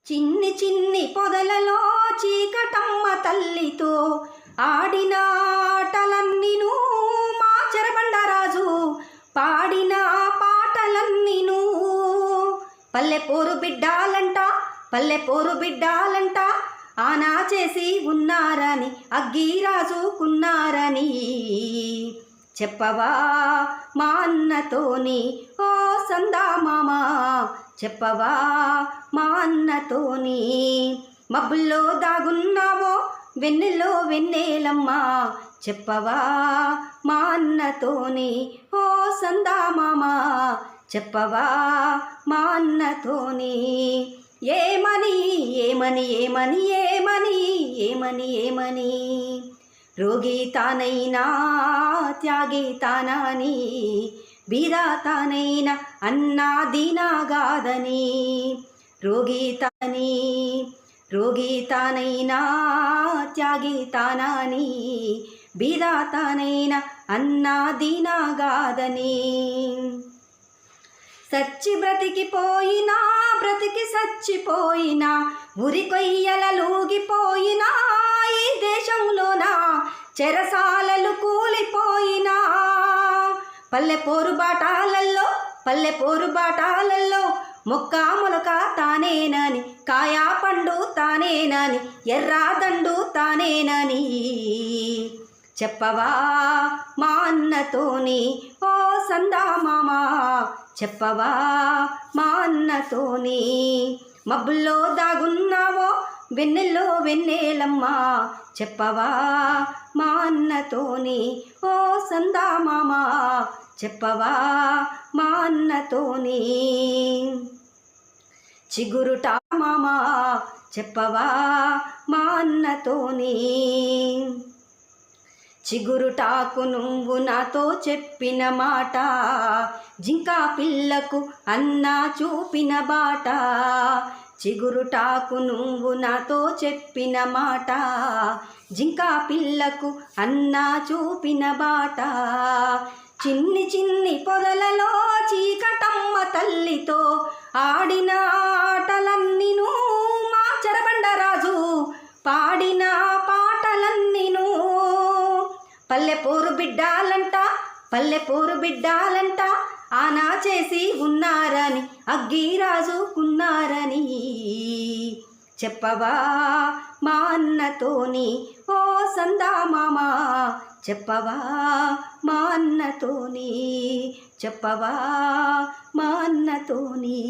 చిన్ని చిన్ని పొదలలో చీకటమ్మ తల్లితో ఆడిన ఆటలన్నీను మా చెరబండరాజు పాడిన పాటలన్నీను. పల్లెపోరు బిడ్డాలంట పల్లెపోరు బిడ్డాలంట ఆనా చేసి ఉన్నారని అగ్గిరాజుకున్నారని చెప్పవా మా అన్నతోని ఓ సందామామ, చెప్పవా మా అన్నతోని. మబ్బుల్లో దాగున్నావో వెన్నెల్లో వెన్నెలమ్మ, చెప్పవా మా అన్నతోని ఓ సందామామ, చెప్పవా మా అన్నతోని. ఏమని ఏమని ఏమని ఏమని ఏమని ఏమని రోగి తానైనా త్యాగి తానని, బీద తానైనా అన్నా దీనాగాదని. రోగి తానైనా త్యాగి తానని, బీద తానైనా అన్నా దీనాగాదని. సచ్చి బ్రతికిపోయినా బ్రతికి సచ్చిపోయినా ఉరి కొయ్యలూగిపోయినా ఈ దేశంలోనా చెరసాలలు కూలిపోయినా. పల్లెపోరు బాటాలల్లో మొక్క మొలక తానేనని, కాయా పండు తానేనని, ఎర్రాదండు తానేనని చెప్పవా మా అన్నతోని ఓ సందామామ, చెప్పవా మా అన్నతోని. మబ్బుల్లో దాగున్నావో వెన్నెల్లో వెన్నెలమ్మ, చెప్పవా మా అన్నతోని ఓ సందామామ, చెప్పవా మా అన్నతోని. చిగురుట మామ, చెప్పవా మా అన్నతోని. చిగురుటాకు నువ్వు నాతో చెప్పిన మాట, జింకా పిల్లకు అన్నా చూపిన బాట. చిగురుటాకు నువ్వు నాతో చెప్పిన మాట, జింకా పిల్లకు అన్నా చూపిన బాట. చిన్ని చిన్ని పొదలలో చీకటమ్మ తల్లితో ఆడిన ఆటలన్నీను మా చెరబండరాజు పాడిన పాటలన్నీను. పల్లెపోరు బిడ్డాలంట ఆనా చేసి ఉన్నారని అగ్గిరాజుకున్నారని చెప్పవా మా అన్నతోని ఓ సందామామ, చెప్పవా మా అన్నతోని, చెప్పవా మా అన్నతోని.